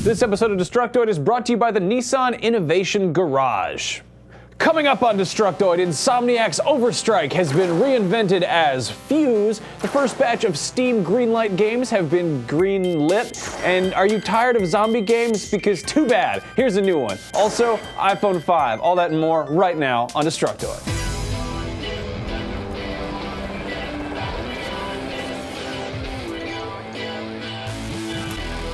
This episode of Destructoid is brought to you by the Nissan Innovation Garage. Coming up on Destructoid, Insomniac's Overstrike has been reinvented as Fuse. The first batch of Steam Greenlight games have been green-lit. And are you tired of zombie games? Because too bad. Here's a new one. Also, iPhone 5. All that and more right now on Destructoid.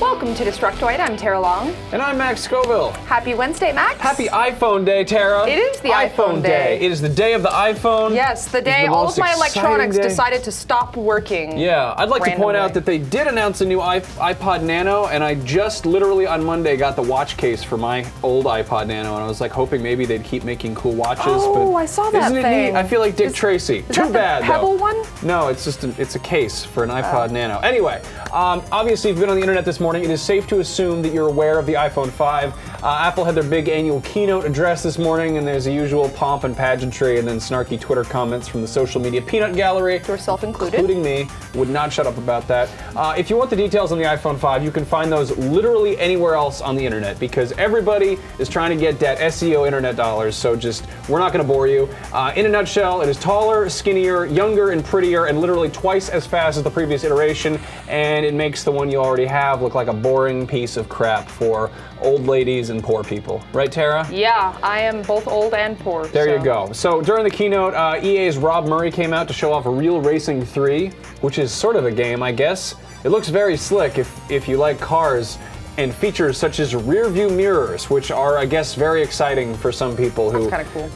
Welcome to Destructoid. I'm Tara Long. And I'm Max Scoville. Happy Wednesday, Max. Happy iPhone Day, Tara. It is the iPhone Day. It is the day of the iPhone. Yes, the day all of my electronics decided to stop working. Yeah, I'd like to point out that they did announce a new iPod Nano, and I just literally on Monday got the watch case for my old iPod Nano, and I was like hoping maybe they'd keep making cool watches. Oh, but I saw that isn't it thing. neat? I feel like Dick Tracy. Is Too that bad, the Pebble though. one? No, it's just it's a case for an iPod Nano. Anyway, obviously, if you've been on the internet this morning, it is safe to assume that you're aware of the iPhone 5. Apple had their big annual keynote address this morning, and there's the usual pomp and pageantry and then snarky Twitter comments from the social media peanut gallery. Yourself included. Including me. Would not shut up about that. If you want the details on the iPhone 5, you can find those literally anywhere else on the internet because everybody is trying to get that SEO internet dollars, so we're not going to bore you. In a nutshell, it is taller, skinnier, younger, and prettier, and literally twice as fast as the previous iteration, and it makes the one you already have look like a boring piece of crap for old ladies and poor people. Right, Tara? Yeah, I am both old and poor. There you go. So during the keynote, EA's Rob Murray came out to show off Real Racing 3, which is sort of a game, I guess. It looks very slick if you like cars, and features such as rear view mirrors, which are, I guess, very exciting for some people who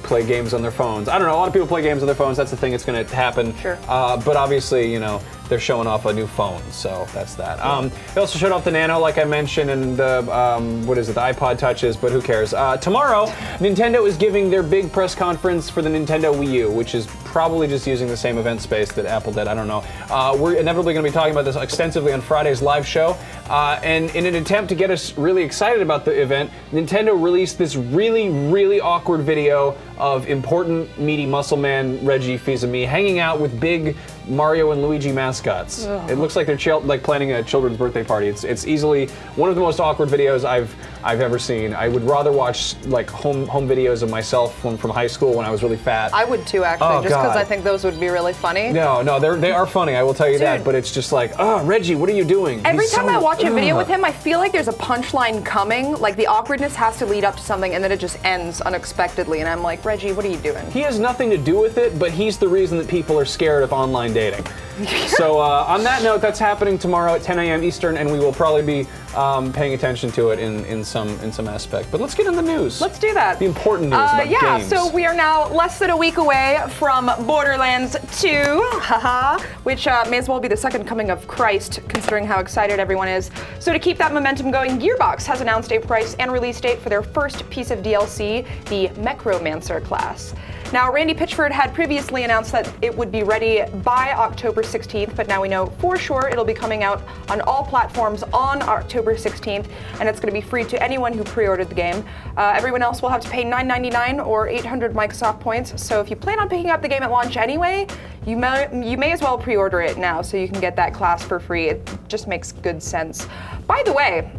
play games on their phones. I don't know, a lot of people play games on their phones. That's the thing that's going to happen. Sure. But obviously, you know, they're showing off a new phone, so that's that. They also showed off the Nano, like I mentioned, and the, the iPod Touches, but who cares? Tomorrow, Nintendo is giving their big press conference for the Nintendo Wii U, which is probably just using the same event space that Apple did, I don't know. We're inevitably going to be talking about this extensively on Friday's live show, and in an attempt to get us really excited about the event, Nintendo released this really, really awkward video of important, meaty muscle man Reggie Fils-Aimé hanging out with big Mario and Luigi mascots. Ugh. It looks like they're planning a children's birthday party. It's easily one of the most awkward videos I've ever seen. I would rather watch like home videos of myself from high school when I was really fat. I would too, actually, just because I think those would be really funny. No, they are funny. I will tell you that. But it's just like, oh, Reggie, what are you doing? Every time I watch a video with him, I feel like there's a punchline coming. Like the awkwardness has to lead up to something, and then it just ends unexpectedly. And I'm like, Reggie, what are you doing? He has nothing to do with it, but he's the reason that people are scared of online dating. So on that note, that's happening tomorrow at 10 a.m. Eastern, and we will probably be paying attention to it in some aspect. But let's get in the news. Let's do that. The important news about games. So we are now less than a week away from Borderlands 2, which may as well be the second coming of Christ, considering how excited everyone is. So to keep that momentum going, Gearbox has announced a price and release date for their first piece of DLC, the Mechromancer class. Now, Randy Pitchford had previously announced that it would be ready by October 16th, but now we know for sure it'll be coming out on all platforms on October 16th, and it's going to be free to anyone who pre-ordered the game. Everyone else will have to pay $9.99 or 800 Microsoft points, so if you plan on picking up the game at launch anyway, you may as well pre-order it now so you can get that class for free. It just makes good sense. By the way,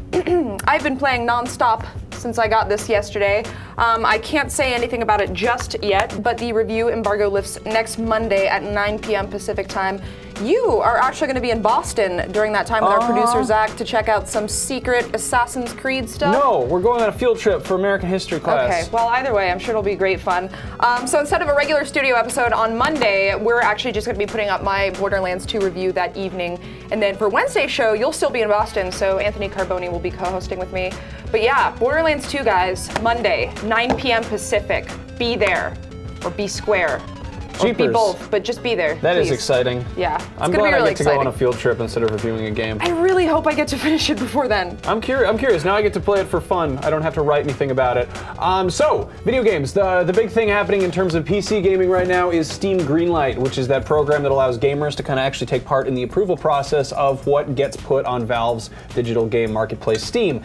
I've been playing non-stop since I got this yesterday. I can't say anything about it just yet, but the review embargo lifts next Monday at 9 p.m. Pacific time. You are actually going to be in Boston during that time with our producer Zach to check out some secret Assassin's Creed stuff. No, we're going on a field trip for American history class. Okay, well either way, I'm sure it'll be great fun. So instead of a regular studio episode on Monday, we're actually just going to be putting up my Borderlands 2 review that evening. And then for Wednesday's show, you'll still be in Boston, so Anthony Carboni will be co-hosting with me. But yeah, Borderlands 2, guys, Monday, 9 p.m. Pacific. Be there, or be square. Or be both, but just be there. That is exciting. Yeah, I'm glad I get to go on a field trip instead of reviewing a game. I really hope I get to finish it before then. I'm curious. Now I get to play it for fun. I don't have to write anything about it. So, video games. The big thing happening in terms of PC gaming right now is Steam Greenlight, which is that program that allows gamers to kind of actually take part in the approval process of what gets put on Valve's digital game marketplace, Steam.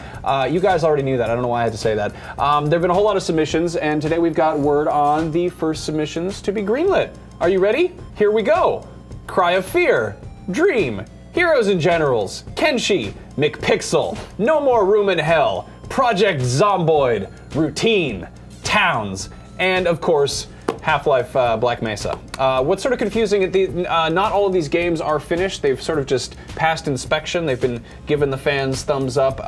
You guys already knew that. I don't know why I had to say that. There have been a whole lot of submissions, and today we've got word on the first submissions to be greenlit. Are you ready? Here we go. Cry of Fear, Dream, Heroes and Generals, Kenshi, McPixel, No More Room in Hell, Project Zomboid, Routine, Towns, and of course, Half-Life Black Mesa. What's sort of confusing, not all of these games are finished. They've sort of just passed inspection. They've been given the fans thumbs up,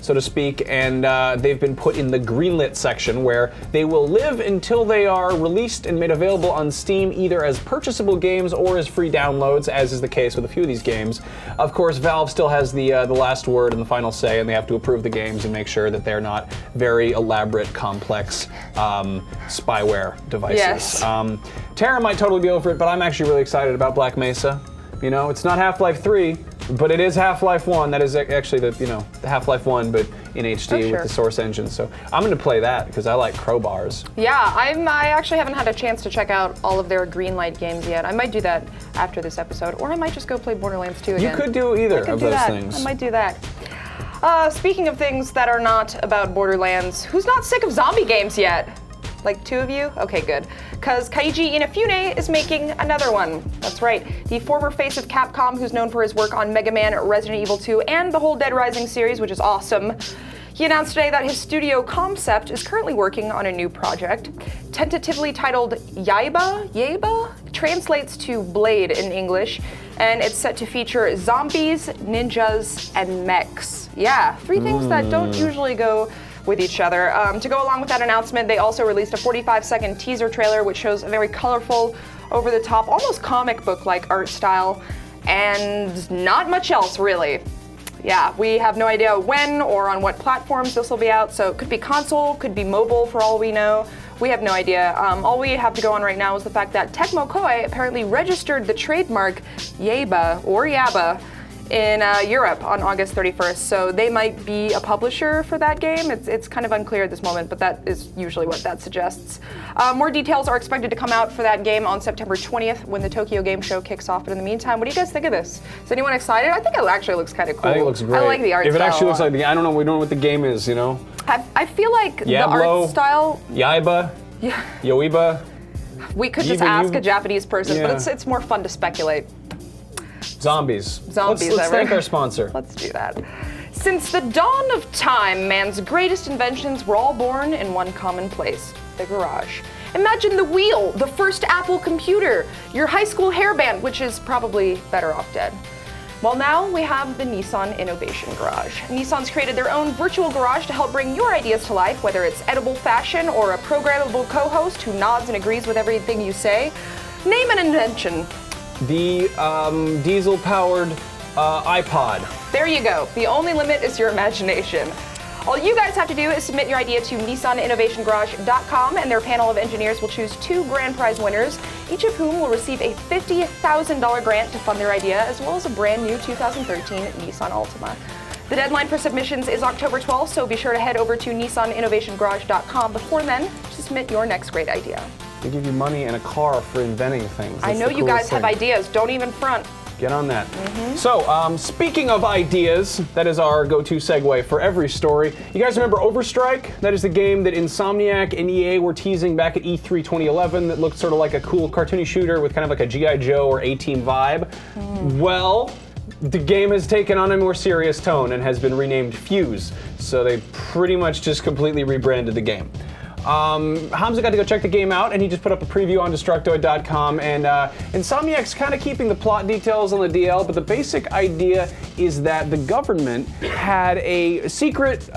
so to speak, and they've been put in the Greenlit section where they will live until they are released and made available on Steam either as purchasable games or as free downloads, as is the case with a few of these games. Of course, Valve still has the last word and the final say, and they have to approve the games and make sure that they're not very elaborate, complex spyware devices. Yes. Tara might totally be over it, but I'm actually really excited about Black Mesa. You know, it's not Half-Life 3, but it is Half-Life 1. That is actually the Half-Life 1, but in HD with the Source engine. So I'm going to play that because I like crowbars. Yeah, I actually haven't had a chance to check out all of their Greenlight games yet. I might do that after this episode, or I might just go play Borderlands 2 again. You could do either of those things. I might do that. Speaking of things that are not about Borderlands, who's not sick of zombie games yet? Like 2 of you? Okay, good. Because Keiji Inafune is making another one. That's right. The former face of Capcom, who's known for his work on Mega Man, Resident Evil 2, and the whole Dead Rising series, which is awesome. He announced today that his studio Concept is currently working on a new project. Tentatively titled Yaiba translates to Blade in English, and it's set to feature zombies, ninjas, and mechs. Yeah, 3 things that don't usually go with each other. To go along with that announcement, they also released a 45-second teaser trailer which shows a very colorful, over-the-top, almost comic book-like art style, and not much else really. Yeah, we have no idea when or on what platforms this will be out, so it could be console, could be mobile for all we know. We have no idea. All we have to go on right now is the fact that Tecmo Koei apparently registered the trademark Yaiba, or Yaba, in Europe on August 31st, so they might be a publisher for that game. It's kind of unclear at this moment, but that is usually what that suggests. More details are expected to come out for that game on September 20th when the Tokyo Game Show kicks off, but in the meantime, what do you guys think of this? Is anyone excited? I think it actually looks kind of cool. I think it looks great. I like the art style. If it actually looks like I don't know, we don't know what the game is, you know? I feel like the art style... Yaiba? Yeah. Yoiba? We could just ask a Japanese person, but it's more fun to speculate. Zombies. Zombies. Let's thank our sponsor. Let's do that. Since the dawn of time, man's greatest inventions were all born in one common place, the garage. Imagine the wheel, the first Apple computer, your high school hairband, which is probably better off dead. Well, now we have the Nissan Innovation Garage. Nissan's created their own virtual garage to help bring your ideas to life, whether it's edible fashion or a programmable co-host who nods and agrees with everything you say. Name an invention. The diesel-powered iPod. There you go. The only limit is your imagination. All you guys have to do is submit your idea to NissanInnovationGarage.com, and their panel of engineers will choose 2 grand prize winners, each of whom will receive a $50,000 grant to fund their idea, as well as a brand new 2013 Nissan Altima. The deadline for submissions is October 12th, so be sure to head over to NissanInnovationGarage.com before then to submit your next great idea. They give you money and a car for inventing things. I know you guys have ideas. Don't even front. Get on that. So, speaking of ideas, that is our go-to segue for every story. You guys remember Overstrike? That is the game that Insomniac and EA were teasing back at E3 2011 that looked sort of like a cool cartoony shooter with kind of like a G.I. Joe or A-Team vibe. Well, the game has taken on a more serious tone and has been renamed Fuse. So they pretty much just completely rebranded the game. Hamza got to go check the game out, and he just put up a preview on Destructoid.com, and Insomniac's kind of keeping the plot details on the DL, but the basic idea is that the government had a secret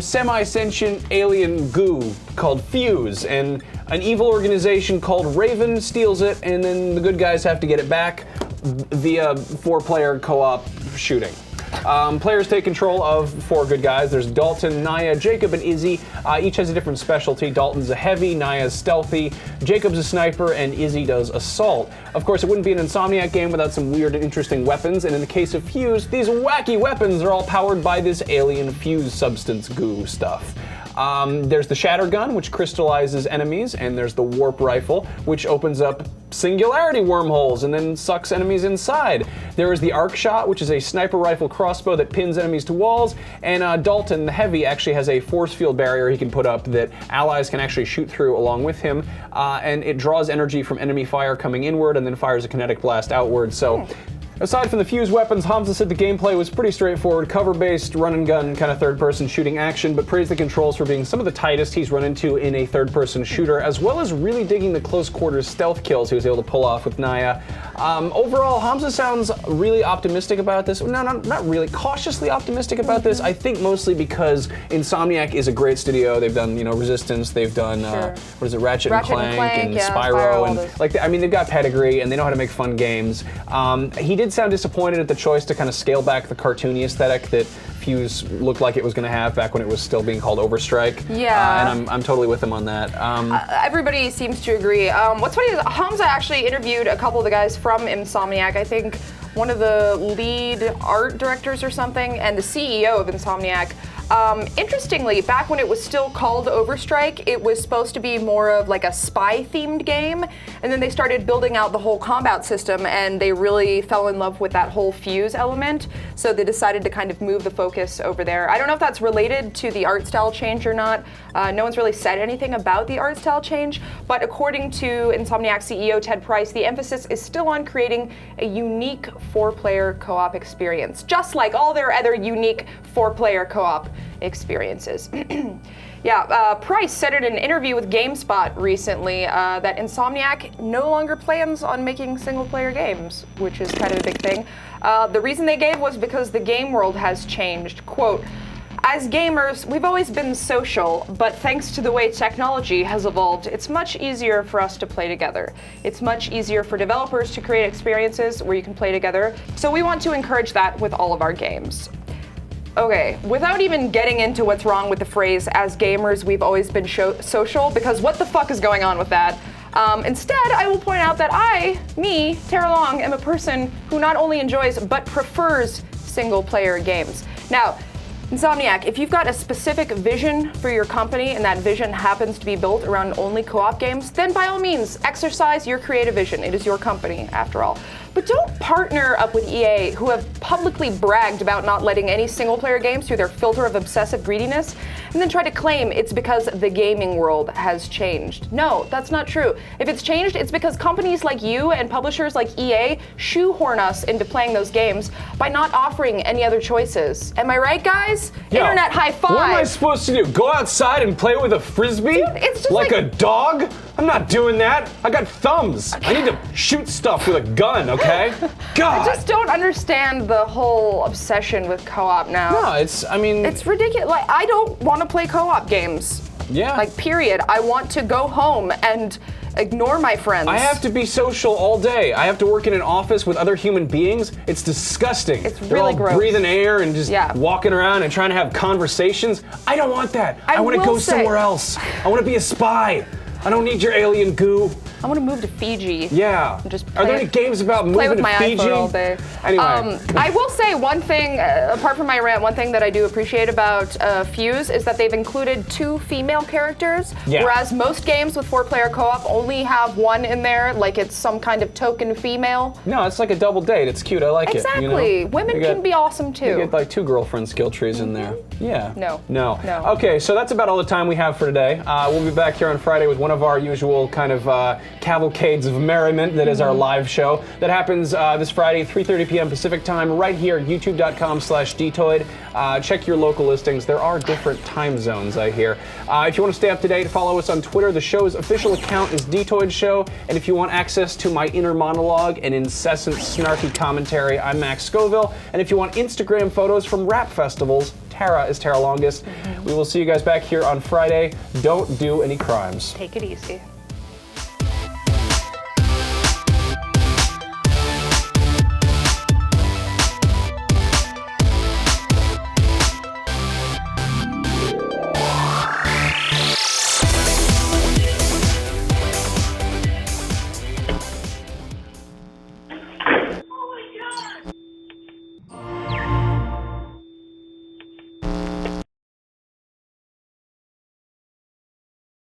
semi-sentient alien goo called Fuse, and an evil organization called Raven steals it, and then the good guys have to get it back via 4-player co-op shooting. Players take control of 4 good guys. There's Dalton, Naya, Jacob, and Izzy. Each has a different specialty. Dalton's a heavy, Naya's stealthy, Jacob's a sniper, and Izzy does assault. Of course, it wouldn't be an Insomniac game without some weird and interesting weapons, and in the case of Fuse, these wacky weapons are all powered by this alien fuse substance goo stuff. There's the Shatter Gun, which crystallizes enemies, and there's the Warp Rifle, which opens up singularity wormholes and then sucks enemies inside. There is the Arc Shot, which is a sniper rifle crossbow that pins enemies to walls, and Dalton, the Heavy, actually has a force field barrier he can put up that allies can actually shoot through along with him, and it draws energy from enemy fire coming inward and then fires a kinetic blast outward. So Aside from the fuse weapons, Hamza said the gameplay was pretty straightforward, cover-based, run-and-gun kind of third-person shooting action, but praised the controls for being some of the tightest he's run into in a third-person shooter, as well as really digging the close-quarters stealth kills he was able to pull off with Naya. Overall, Hamza sounds really optimistic about this. No, not really. Cautiously optimistic about this. I think mostly because Insomniac is a great studio. They've done, Resistance. They've done what is it, Ratchet and Clank and Spyro, and they've got pedigree and they know how to make fun games. He did sound disappointed at the choice to kind of scale back the cartoony aesthetic that Fuse looked like it was going to have back when it was still being called Overstrike. Yeah. And I'm totally with him on that. Everybody seems to agree. What's funny is Hamza actually interviewed a couple of the guys from Insomniac. I think one of the lead art directors or something, and the CEO of Insomniac. Interestingly, back when it was still called Overstrike, it was supposed to be more of like a spy-themed game, and then they started building out the whole combat system, and they really fell in love with that whole fuse element, so they decided to kind of move the focus over there. I don't know if that's related to the art style change or not. No one's really said anything about the art style change, but according to Insomniac CEO Ted Price, the emphasis is still on creating a unique 4-player co-op experience, just like all their other unique 4-player co-op experiences. Price said in an interview with GameSpot recently that Insomniac no longer plans on making single-player games, which is kind of a big thing. The reason they gave was because the game world has changed. Quote, "As gamers, we've always been social, but thanks to the way technology has evolved, it's much easier for us to play together. It's much easier for developers to create experiences where you can play together, so we want to encourage that with all of our games." Okay, without even getting into what's wrong with the phrase, "as gamers, we've always been social," because what the fuck is going on with that? Instead, I will point out that Tara Long, am a person who not only enjoys, but prefers single-player games. Now, Insomniac, if you've got a specific vision for your company and that vision happens to be built around only co-op games, then by all means, exercise your creative vision. It is your company, after all. But don't partner up with EA, who have publicly bragged about not letting any single-player games through their filter of obsessive greediness, and then try to claim it's because the gaming world has changed. No, that's not true. If it's changed, it's because companies like you and publishers like EA shoehorn us into playing those games by not offering any other choices. Am I right, guys? Yo, Internet high five. What am I supposed to do? Go outside and play with a frisbee? Dude, it's just like a dog? I'm not doing that. I got thumbs. I need to shoot stuff with a gun, okay? God. I just don't understand the whole obsession with co-op now. No, it's ridiculous. Like, I don't want to play co-op games. Yeah. Like, period. I want to go home and ignore my friends. I have to be social all day. I have to work in an office with other human beings. It's disgusting. It's They're really all gross. breathing air and just walking around and trying to have conversations. I don't want that. I want to go somewhere else. I want to be a spy. I don't need your alien goo. I want to move to Fiji. Yeah. And just Are there any games about moving to Fiji? Play with my iPhone all day. Anyway. I will say one thing, apart from my rant, one thing that I do appreciate about Fuse is that they've included 2 female characters, whereas most games with 4-player co-op only have one in there, like it's some kind of token female. No, it's like a double date. It's cute. I like exactly. it. Exactly. Women can be awesome too. You get like 2 girlfriend skill trees in there. Yeah. No. Okay, so that's about all the time we have for today. We'll be back here on Friday with one of our usual kind of cavalcades of merriment that is our live show that happens this Friday, 3:30 p.m. Pacific time, right here, youtube.com/dtoid. Check your local listings. There are different time zones, I hear. If you want to stay up to date, follow us on Twitter. The show's official account is dtoid show. And if you want access to my inner monologue and incessant snarky commentary, I'm Max Scoville. And if you want Instagram photos from rap festivals, Tara is Tara Longest. We will see you guys back here on Friday. Don't do any crimes. Take it easy.